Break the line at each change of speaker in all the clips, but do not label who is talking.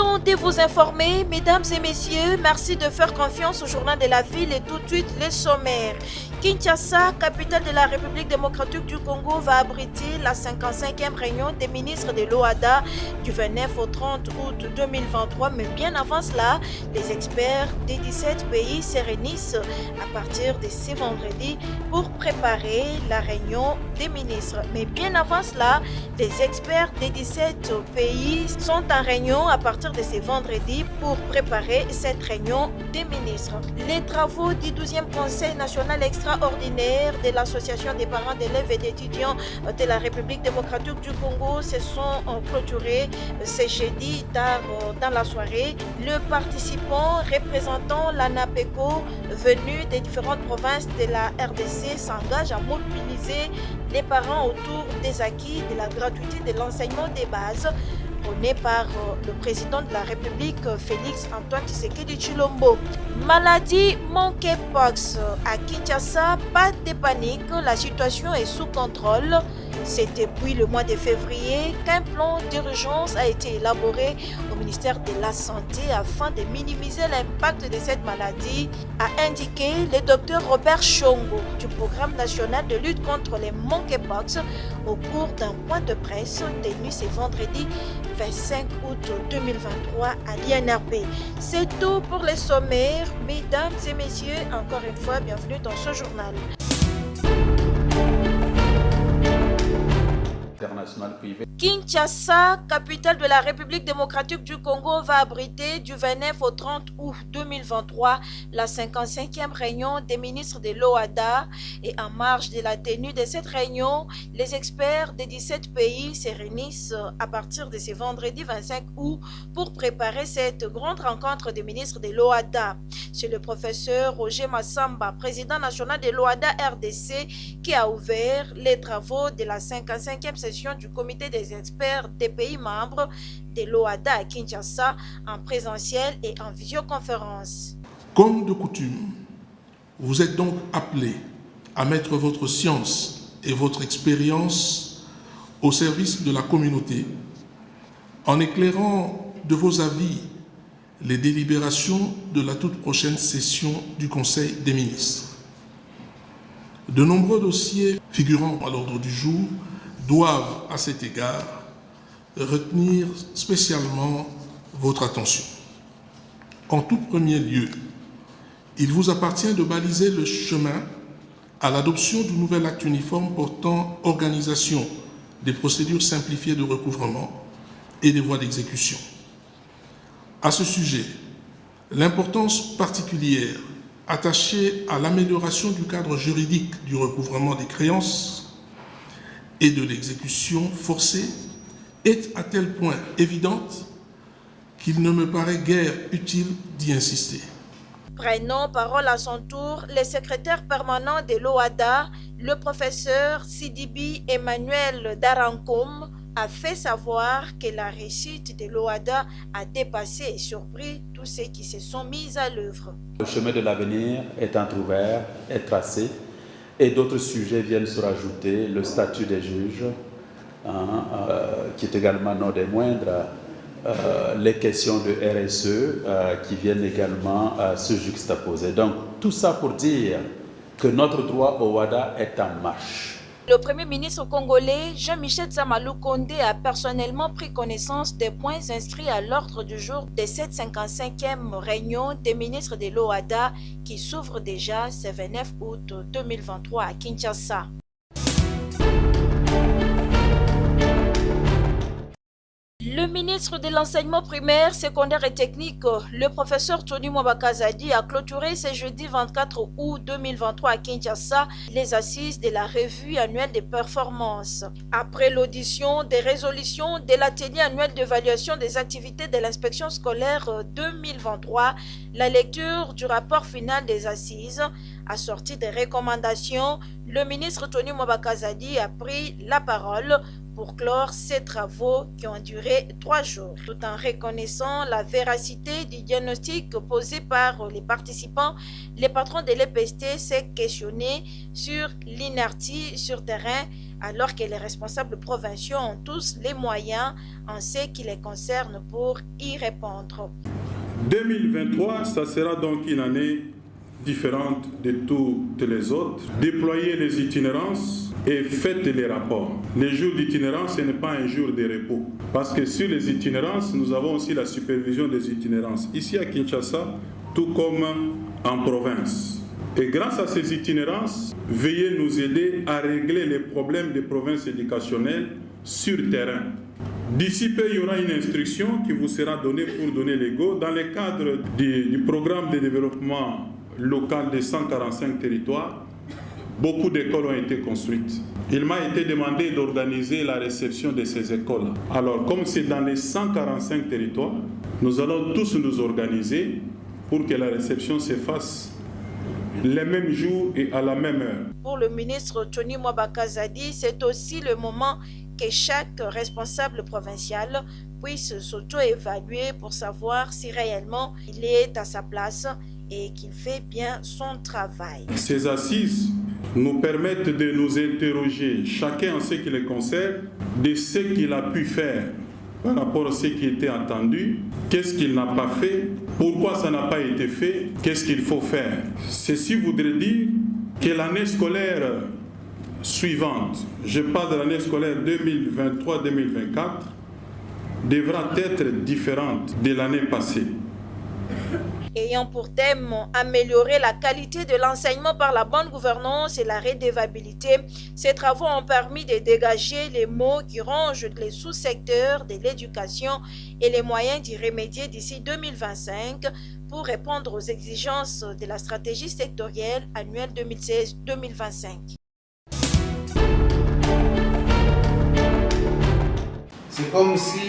temps de vous informer, mesdames et messieurs. Merci de faire confiance au journal de la ville et tout de suite les sommaires. Kinshasa, capitale de la République démocratique du Congo, va abriter la 55e réunion des ministres de l'OADA du 29 au 30 août 2023. Mais bien avant cela, les experts des 17 pays se réunissent à partir de ce vendredi pour préparer la réunion des ministres. Mais bien avant cela, les experts des 17 pays sont en réunion à partir de ce vendredi pour préparer cette réunion des ministres. Les travaux du 12e Conseil national extraordinaire de l'Association des parents d'élèves et d'étudiants de la République démocratique du Congo se sont clôturés ce jeudi tard dans la soirée. Le participant représentant l'ANAPECO venu des différentes provinces de la RDC s'engage à mobiliser les parents autour des acquis de la gratuité de l'enseignement des bases prôné par le président de la République, Félix Antoine Tshisekedi Tshilombo. Maladie monkeypox à Kinshasa, pas de panique, la situation est sous contrôle. C'est depuis le mois de février qu'un plan d'urgence a été élaboré au ministère de la Santé afin de minimiser l'impact de cette maladie, a indiqué le docteur Robert Chongo du programme national de lutte contre les monkeypox au cours d'un point de presse tenu ce vendredi 25 août 2023 à l'INRP. C'est tout pour les sommaires. Mesdames et messieurs, encore une fois, bienvenue dans ce journal. Kinshasa, capitale de la République démocratique du Congo, va abriter du 29 au 30 août 2023 la 55e réunion des ministres de l'OADA. Et en marge de la tenue de cette réunion, les experts des 17 pays se réunissent à partir de ce vendredi 25 août pour préparer cette grande rencontre des ministres de l'OADA. C'est le professeur Roger Massamba, président national de l'OADA RDC, qui a ouvert les travaux de la 55e session du comité des experts des pays membres de l'OADA à Kinshasa en présentiel et en visioconférence.
Comme de coutume, vous êtes donc appelés à mettre votre science et votre expérience au service de la communauté en éclairant de vos avis les délibérations de la toute prochaine session du Conseil des ministres. De nombreux dossiers figurant à l'ordre du jour doivent, à cet égard, retenir spécialement votre attention. En tout premier lieu, il vous appartient de baliser le chemin à l'adoption du nouvel acte uniforme portant organisation des procédures simplifiées de recouvrement et des voies d'exécution. À ce sujet, l'importance particulière attachée à l'amélioration du cadre juridique du recouvrement des créances et de l'exécution forcée est à tel point évidente qu'il ne me paraît guère utile d'y insister.
Prenant parole à son tour, le secrétaire permanent de l'OADA, le professeur Sidibi Emmanuel Darankoum, a fait savoir que la réussite de l'OADA a dépassé et surpris tous ceux qui se sont mis à l'œuvre.
Le chemin de l'avenir est entrouvert, est tracé, et d'autres sujets viennent se rajouter, le statut des juges, qui est également non des moindres, les questions de RSE qui viennent également se juxtaposer. Donc tout ça pour dire que notre droit au WADA est en marche.
Le Premier ministre congolais Jean-Michel Zamalou Kondé a personnellement pris connaissance des points inscrits à l'ordre du jour de cette 55e réunion des ministres de l'OADA qui s'ouvre déjà ce 29 août 2023 à Kinshasa. Le ministre de l'enseignement primaire, secondaire et technique, le professeur Tony Mwabakazadi, a clôturé ce jeudi 24 août 2023 à Kinshasa les assises de la revue annuelle des performances. Après l'audition des résolutions de l'atelier annuel d'évaluation des activités de l'inspection scolaire 2023, la lecture du rapport final des assises, assorti des recommandations, le ministre Tony Mwabakazadi a pris la parole pour clore ces travaux qui ont duré 3 jours, tout en reconnaissant la véracité du diagnostic posé par les participants. Les patrons de l'EPST s'est questionné sur l'inertie sur terrain alors que les responsables provinciaux ont tous les moyens en ce qui les concerne pour y répondre.
2023, ça sera donc une année différente de toutes les autres. Déployez les itinérances et faites les rapports. Les jours d'itinérance, ce n'est pas un jour de repos. Parce que sur les itinérances, nous avons aussi la supervision des itinérances. Ici à Kinshasa, tout comme en province. Et grâce à ces itinérances, veuillez nous aider à régler les problèmes des provinces éducationnelles sur terrain. D'ici peu, il y aura une instruction qui vous sera donnée pour donner les go dans le cadre du programme de développement local de 145 territoires. Beaucoup d'écoles ont été construites. Il m'a été demandé d'organiser la réception de ces écoles. Alors, comme c'est dans les 145 territoires, nous allons tous nous organiser pour que la réception se fasse les mêmes jours et à la même heure.
Pour le ministre Tony Mwabakazadi, c'est aussi le moment que chaque responsable provincial puisse s'auto-évaluer pour savoir si réellement il est à sa place et qu'il fait bien son travail.
Ces assises nous permettent de nous interroger, chacun en ce qui le concerne, de ce qu'il a pu faire par rapport à ce qui était attendu, qu'est-ce qu'il n'a pas fait, pourquoi ça n'a pas été fait, qu'est-ce qu'il faut faire. Ceci voudrait dire que l'année scolaire suivante, je parle de l'année scolaire 2023-2024, devra être différente de l'année passée.
Ayant pour thème améliorer la qualité de l'enseignement par la bonne gouvernance et la redevabilité, ces travaux ont permis de dégager les mots qui rongent les sous-secteurs de l'éducation et les moyens d'y remédier d'ici 2025 pour répondre aux exigences de la stratégie sectorielle annuelle 2016-2025.
C'est comme si...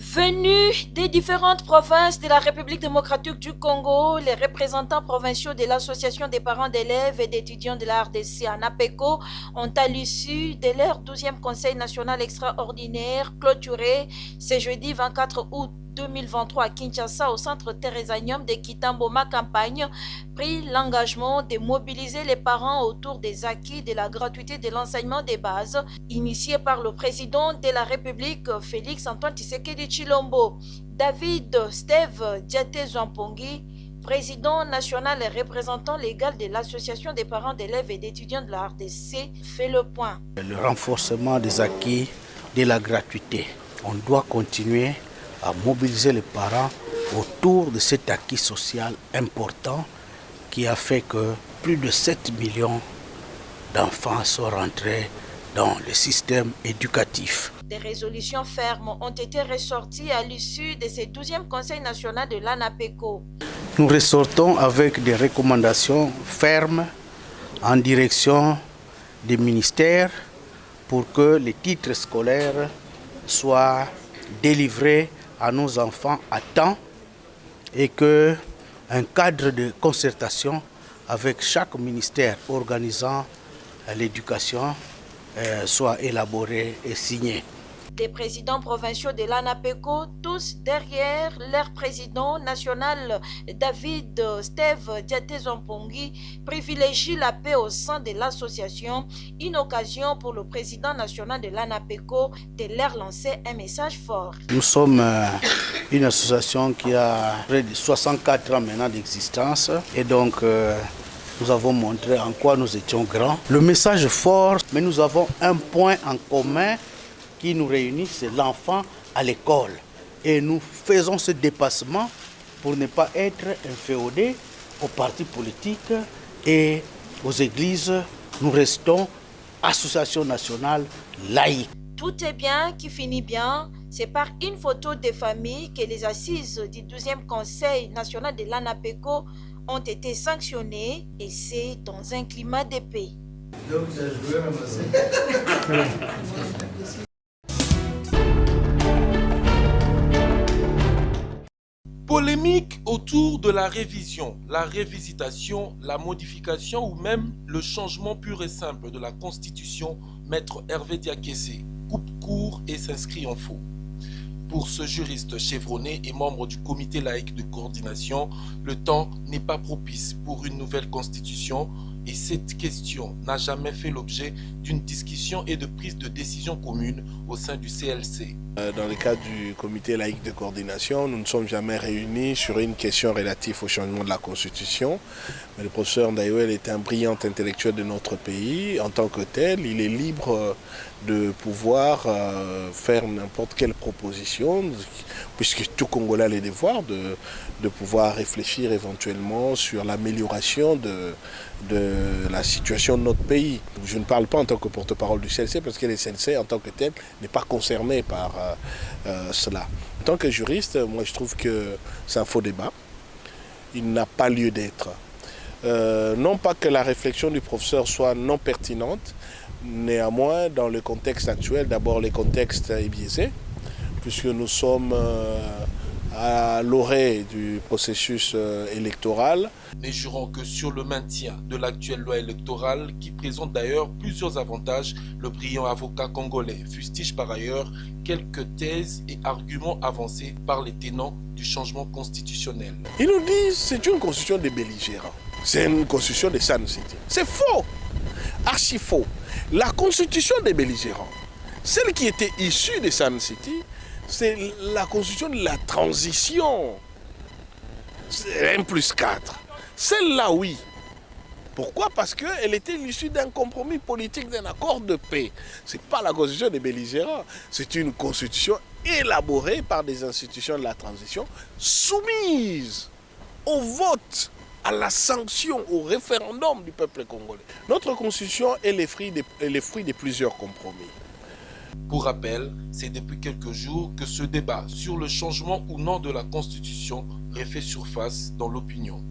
Venus des différentes provinces de la République démocratique du Congo, les représentants provinciaux de l'Association des parents d'élèves et d'étudiants de la RDC ANAPECO ont à l'issue de leur 12e Conseil national extraordinaire clôturé ce jeudi 24 août 2023 à Kinshasa au centre Thérézanium de Kitamboma Campagne, pris l'engagement de mobiliser les parents autour des acquis de la gratuité de l'enseignement des bases, initié par le président de la République Félix Antoine Tshisekedi Tshilombo. David Steve Diaté Zampongi, président national et représentant légal de l'Association des parents d'élèves et d'étudiants de la RDC, fait le point.
Le renforcement des acquis de la gratuité. On doit continuer à mobiliser les parents autour de cet acquis social important qui a fait que plus de 7 millions d'enfants sont rentrés dans le système éducatif.
Des résolutions fermes ont été ressorties à l'issue de ce 12e Conseil national de l'ANAPECO.
Nous ressortons avec des recommandations fermes en direction des ministères pour que les titres scolaires soient délivrés à nos enfants à temps et qu'un cadre de concertation avec chaque ministère organisant l'éducation soit élaboré et signé.
Des présidents provinciaux de l'ANAPECO, tous derrière leur président national David Steve Diaté Zampongi, privilégient la paix au sein de l'association, une occasion pour le président national de l'ANAPECO de leur lancer un message fort.
Nous sommes une association qui a près de 64 ans maintenant d'existence et donc nous avons montré en quoi nous étions grands. Le message fort, mais nous avons un point en commun qui nous réunit, c'est l'enfant à l'école. Et nous faisons ce dépassement pour ne pas être inféodés aux partis politiques et aux églises. Nous restons association nationale laïque.
Tout est bien qui finit bien. C'est par une photo des familles que les assises du 12e Conseil national de l'ANAPECO ont été sanctionnées et c'est dans un climat de paix.
Polémique autour de la révision, la révisitation, la modification ou même le changement pur et simple de la Constitution, Maître Hervé Diakessé coupe court et s'inscrit en faux. Pour ce juriste chevronné et membre du comité laïque de coordination, le temps n'est pas propice pour une nouvelle constitution et cette question n'a jamais fait l'objet d'une discussion et de prise de décision commune au sein du CLC.
Dans le cadre du comité laïque de coordination, nous ne sommes jamais réunis sur une question relative au changement de la Constitution. Mais le professeur Ndaïwel est un brillant intellectuel de notre pays. En tant que tel, il est libre de pouvoir faire n'importe quelle proposition, puisque tout Congolais a le devoir de pouvoir réfléchir éventuellement sur l'amélioration de la situation de notre pays. Je ne parle pas en tant que porte-parole du CLC, parce que le CLC en tant que tel n'est pas concerné par cela. En tant que juriste, moi je trouve que c'est un faux débat. Il n'a pas lieu d'être. Non pas que la réflexion du professeur soit non pertinente, néanmoins dans le contexte actuel, d'abord le contexte est biaisé, puisque nous sommes à l'orée du processus électoral.
Ne jurons que sur le maintien de l'actuelle loi électorale qui présente d'ailleurs plusieurs avantages. Le brillant avocat congolais fustige par ailleurs quelques thèses et arguments avancés par les tenants du changement constitutionnel.
Ils nous disent que c'est une constitution des belligérants, c'est une constitution des Sun City. C'est faux, archi faux. La constitution des belligérants, celle qui était issue des Sun City, c'est la constitution de la transition. C'est 1+4. Celle-là, oui. Pourquoi? Parce qu'elle était l'issue d'un compromis politique, d'un accord de paix. Ce n'est pas la constitution des belligérants. C'est une constitution élaborée par des institutions de la transition, soumises au vote, à la sanction, au référendum du peuple congolais. Notre constitution est le fruit de plusieurs compromis.
Pour rappel, c'est depuis quelques jours que ce débat sur le changement ou non de la Constitution refait surface dans l'opinion.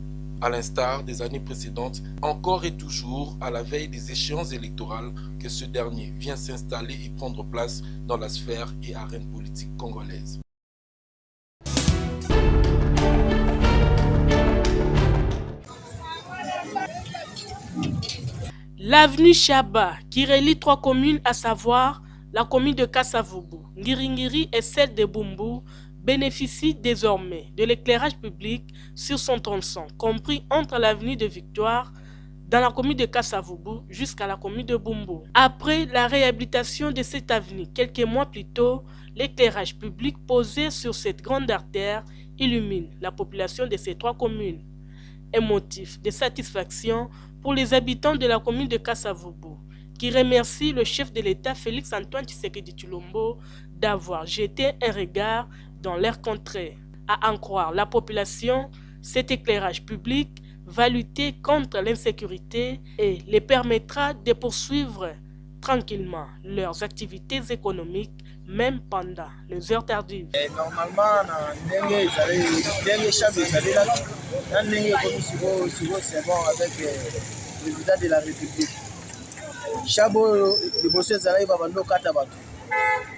À l'instar des années précédentes, encore et toujours à la veille des échéances électorales, que ce dernier vient s'installer et prendre place dans la sphère et arène politique congolaise.
L'avenue Chaba, qui relie 3 communes, à savoir la commune de Kasavubu, Ngiringiri et celle de Bumbu, bénéficie désormais de l'éclairage public sur son tronçon, compris entre l'avenue de Victoire dans la commune de Kasavubu jusqu'à la commune de Bumbu. Après la réhabilitation de cette avenue quelques mois plus tôt, l'éclairage public posé sur cette grande artère illumine la population de ces 3 communes. Un motif de satisfaction pour les habitants de la commune de Kasavubu, qui remercie le chef de l'État Félix Antoine Tshisekedi Tshilombo d'avoir jeté un regard dans leur contrée. À en croire la population, cet éclairage public va lutter contre l'insécurité et les permettra de poursuivre tranquillement leurs activités économiques, même pendant les heures tardives.
Normalement, ndenge Chaba ezalelaki na ndenge ekomi sikoyo c'est bon avec le président de la République. Chaba oyo liboso ezalaki babando okata bato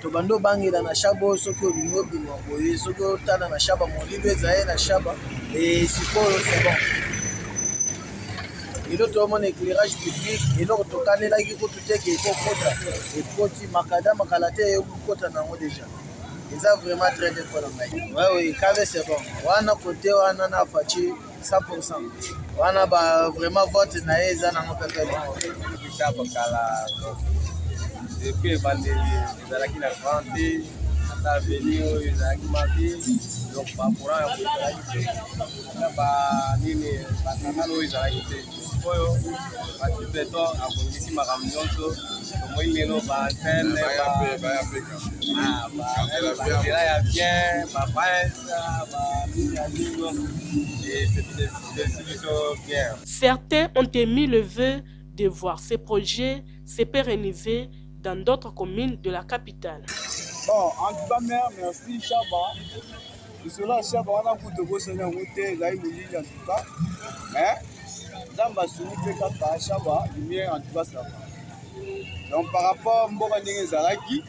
to bando bangela na Chaba oyo soki olingi obima boye soki otala na Chaba molimo ezali na Chaba sikoyo c'est bon. Et l'autre monde éclairage public et l'autre canela qui coûte que ekokota ekoti makada makalate ekokota nango déjà. Et ça vraiment très bien pour la maille. Ouais kabe c'est bon. Wana côté wana na fachi 100%. Wana ba vraiment vote na eza nango pepele.
Chaba kala. Depuis bande ezalaki na santé ata venir ezalaki mabe donc ba courant ya ba nini ba kanalo ezalaki te. Oyo atipeto akongisi makambo nyonso tomoi lelo baantene banzela ya bien baprince baminyaningo et c'est des solutions bien.
Certains ont émis le vœu de voir ces projets se pérenniser dans d'autres communes de la capitale.
Bon, en tout cas, merci Chaba. Et cela, Chaba, on a beaucoup de choses à noter, là, il nous dit en tout cas. Mais, Zamba Souni Pekata, Chaba, il y a en tout cas ça. Donc, par rapport à Mboka Zaraki,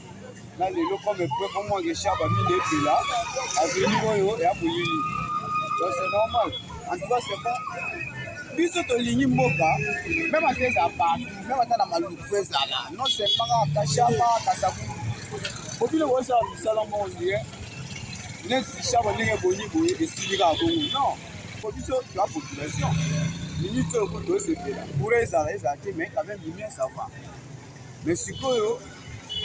là, les locaux me peuvent au moins que Chaba, il est là, à venir et à Bouyuni. Donc c'est normal. En tout cas, c'est pas. Biso to ligne mboka, même à tes partout, même à ta maloukou là. Non c'est pas Kachama, Kasabu. Popule wo sa salamo lié. Ne si chaba ndenge boni boye et si liga bongo. Non. Population la population. Ligne to ko to se pela. Pour les arrêts mais quand même bien ça va. Mais sikoyo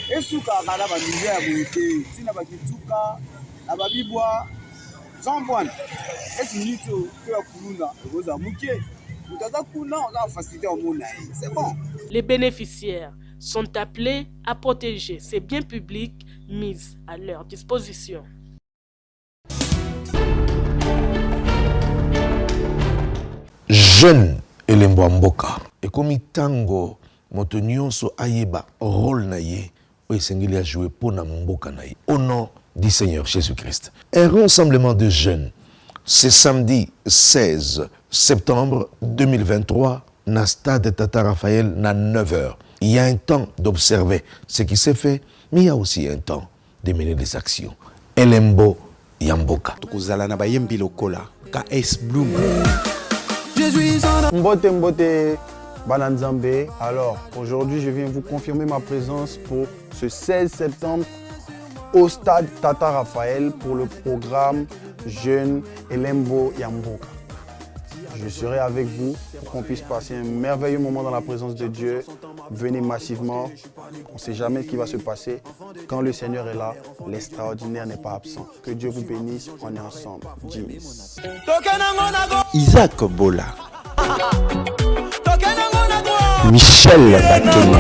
esuka kala ba milieu ya boyete, tina ba kituka, na ba bibwa. Jean-Boine, est-ce que tu as Kuluna, Rosa Mouké, vous avez Kuluna, on a facilité au monde. C'est bon.
Les bénéficiaires sont appelés à protéger ces biens publics mis à leur disposition.
Jeune Elembo Mboka, et comme tango, moto nyonso ayeba rôle naye, o esengeli a jouer pour na mboka naye. Au nom du Seigneur Jésus-Christ. Un rassemblement de jeunes, c'est samedi 16 septembre 2023, na stade Tata Raphaël, na 9h. Il y a un temps d'observer ce qui s'est fait, mais il y a aussi un temps de mener des actions. Elembo Yamboka.
Tukuzala na bayembi lokola, ka S Bloom.
Mbote Mbote Balanzambe. Alors, aujourd'hui, je viens vous confirmer ma présence pour ce 16 septembre au stade Tata Raphaël pour le programme Jeune Elembo Yamboka. Je serai avec vous pour qu'on puisse passer un merveilleux moment dans la présence de Dieu. Venez massivement, on ne sait jamais ce qui va se passer. Quand le Seigneur est là, l'extraordinaire n'est pas absent. Que Dieu vous bénisse, on est ensemble. Jimmy.
Isaac Bola. Michel Bakenda.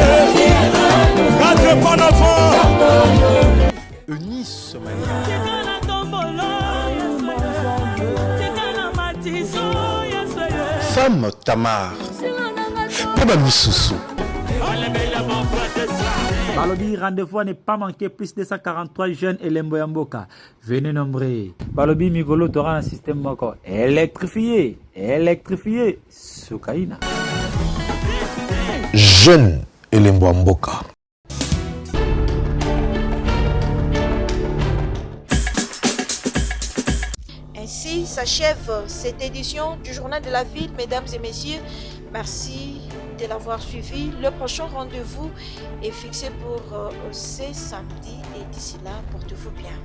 Eunice Somalia. Femme Tamar. Papa Missoussou.
Balobi, rendez-vous n'est pas manqué, plus de 143 jeunes Elembo Yamboka. Venez nombrer. Balobi Migolo aura un système moko électrifié, Soukaina.
Jeune Elembo Yamboka.
Ainsi s'achève cette édition du Journal de la Ville, mesdames et messieurs. Merci de l'avoir suivi. Le prochain rendez-vous est fixé pour ce samedi et d'ici là, portez-vous bien.